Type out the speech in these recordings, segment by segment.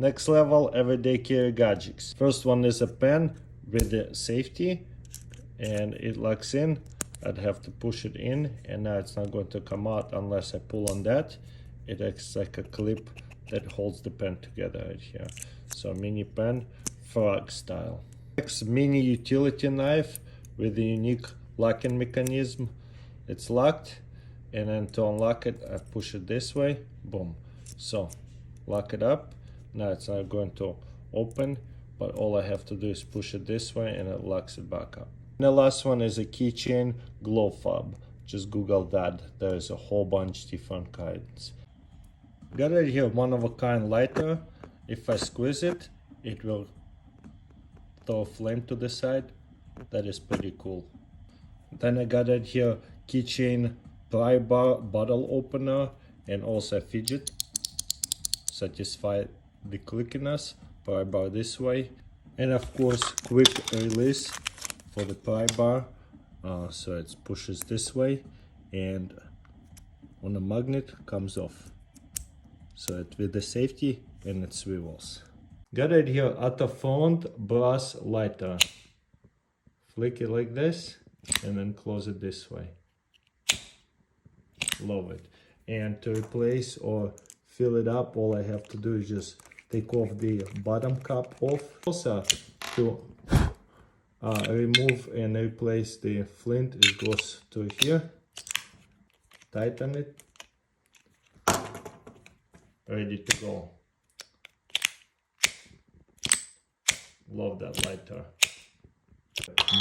Next level, everyday carry gadgets. First one is a pen with the safety, and it locks in. I'd have to push it in, and now it's not going to come out unless I pull on that. It acts like a clip that holds the pen together right here. So mini pen, frog style. Next, mini utility knife with a unique locking mechanism. It's locked, and then to unlock it, I push it this way, boom. So lock it up. Now it's not going to open, but all I have to do is push it this way and it locks it back up. And the last one is a keychain glow fob. Just Google that. There's a whole bunch different kinds. Got right here one of a kind lighter. If I squeeze it, it will throw a flame to the side. That is pretty cool. Then I got right here keychain pry bar bottle opener and also a fidget. Satisfy the clickiness. Pry bar this way. And of course quick release for the pry bar. So it pushes this way and on the magnet comes off. So it with the safety and it swivels. Got it here at the front brass lighter. Flick it like this and then close it this way. Love it. And to replace or fill it up, all I have to do is just take off the bottom cap off. Also to remove and replace the flint, it goes to here. Tighten it. Ready to go. Love that lighter.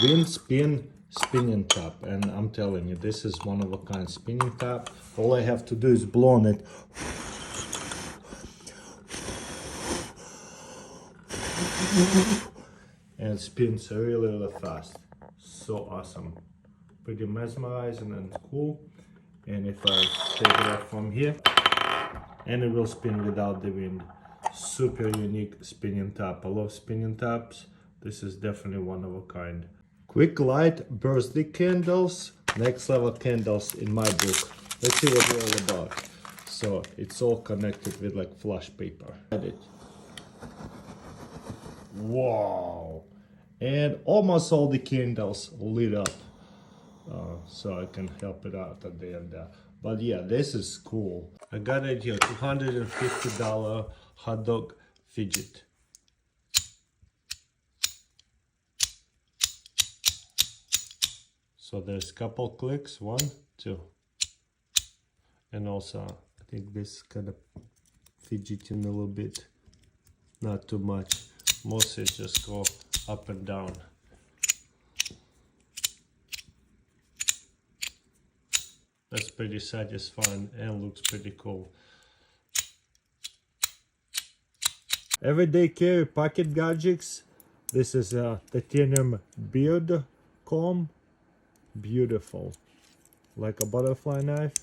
Wind spin spinning tap, and I'm telling you, this is one of a kind spinning tap. All I have to do is blow on it. And it spins really fast. So awesome. Pretty mesmerizing and cool. And if I take it off from here, and it will spin without the wind. Super unique spinning tap. I love spinning taps. This is definitely one of a kind. Quick light birthday candles. Next level candles in my book. Let's see what they're all about. So it's all connected with like flash paper. Wow. And almost all the candles lit up. So I can help it out at the end there. But yeah, this is cool. I got it here, $250 hot dog fidget. So there's a couple clicks, 1, 2. And also, I think this kind of fidgeting a little bit, not too much. Mostly just go up and down. That's pretty satisfying and looks pretty cool. Everyday carry pocket gadgets. This is a titanium beard comb. Beautiful. Like a butterfly knife.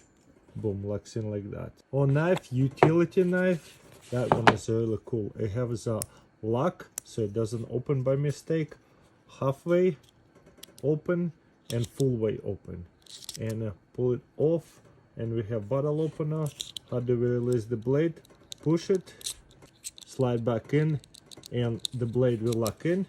Boom, locks in like that. Or knife, utility knife. That one is really cool. It has a lock so it doesn't open by mistake. Halfway open and full way open. And pull it off, and we have bottle opener. How do we release the blade? Push it, slide back in, and the blade will lock in.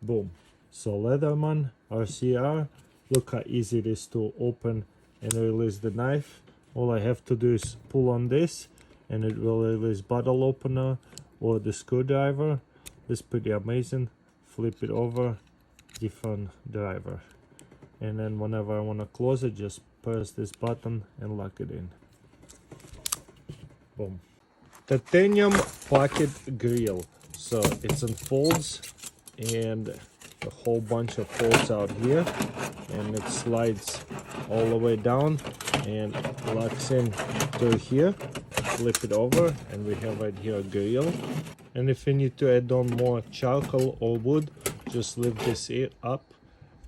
Boom. So Leatherman RCR, look how easy it is to open and release the knife. All I have to do is pull on this and it will release bottle opener or the screwdriver. This is pretty amazing. Flip it over, different driver. And then whenever I want to close it, just press this button and lock it in. Boom. Titanium pocket grill. So it unfolds and a whole bunch of folds out here, and it slides all the way down and locks in to here. Flip it over and we have right here a grill. And if you need to add on more charcoal or wood, just lift this up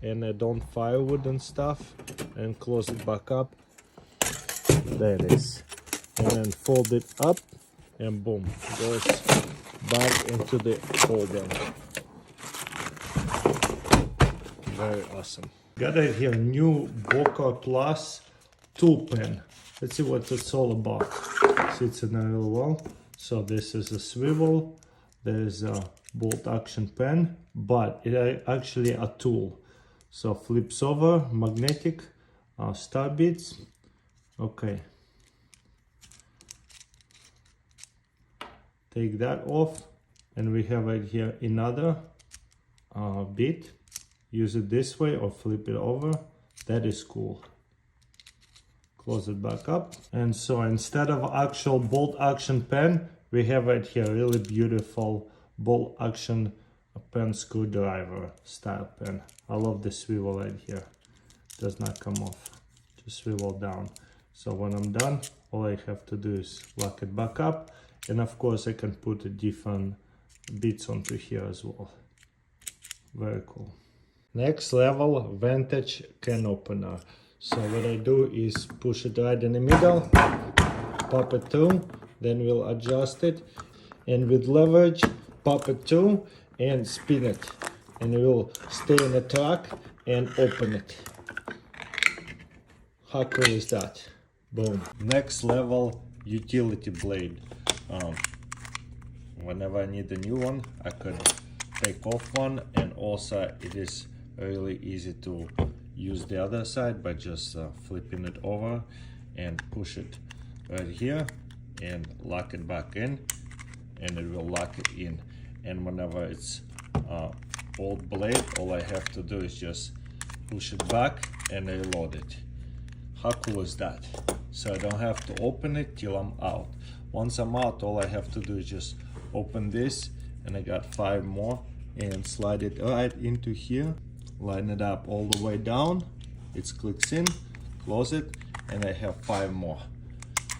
and add on firewood and stuff and close it back up. There it is. And then fold it up and boom, goes back into the holder. Very awesome. Got it here, new Boca Plus tool pen. Let's see what it's all about. Sits in a little well. So this is a swivel, there's a bolt action pen, but it actually a tool. So flips over, magnetic, star beads. Okay. Take that off, and we have right here another bit. Use it this way or flip it over. That is cool. Close it back up. And so instead of actual bolt action pen, we have right here really beautiful bolt action pen screwdriver style pen. I love the swivel right here. Does not come off. Just swivel down. So when I'm done, all I have to do is lock it back up. And of course I can put a different bits onto here as well. Very cool. Next level, vintage can opener. So what I do is push it right in the middle, pop it through, then we'll adjust it, and with leverage, pop it through and spin it, and it will stay in the track and open it. How cool is that? Boom. Next level, utility blade. Whenever I need a new one, I could take off one, and also it is really easy to use the other side by just flipping it over and push it right here and lock it back in, and it will lock it in. And whenever it's old blade, all I have to do is just push it back and reload it. How cool is that? So I don't have to open it till I'm out. Once I'm out, all I have to do is just open this, and I got 5 more, and slide it right into here, line it up all the way down, it clicks in, close it, and I have 5 more.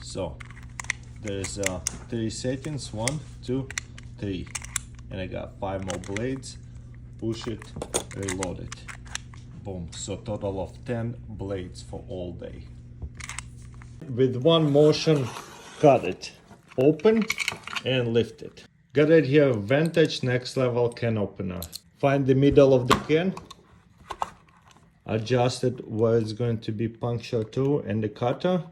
So there's 3 settings, 1, 2, 3, and I got 5 more blades. Push it, reload it, boom. So total of 10 blades for all day. With one motion, cut it, open and lift it. Got it here, vintage next level can opener. Find the middle of the can, adjust it where it's going to be punctured to and the cutter,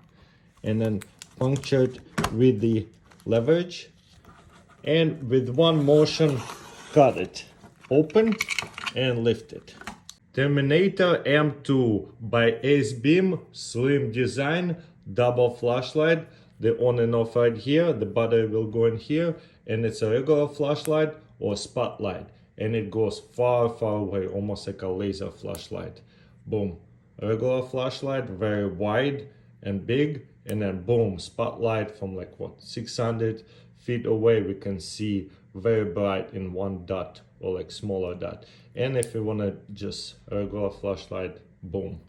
and then puncture it with the leverage, and with one motion cut it, open and lift it. Terminator M2 by Ace Beam, slim design, double flashlight, the on and off right here, the battery will go in here, and it's a regular flashlight or spotlight, and it goes far away, almost like a laser flashlight. Boom, regular flashlight, very wide and big, and then boom, spotlight from like what, 600 feet away, we can see very bright in one dot or like smaller dot. And if you want to just regular flashlight, boom,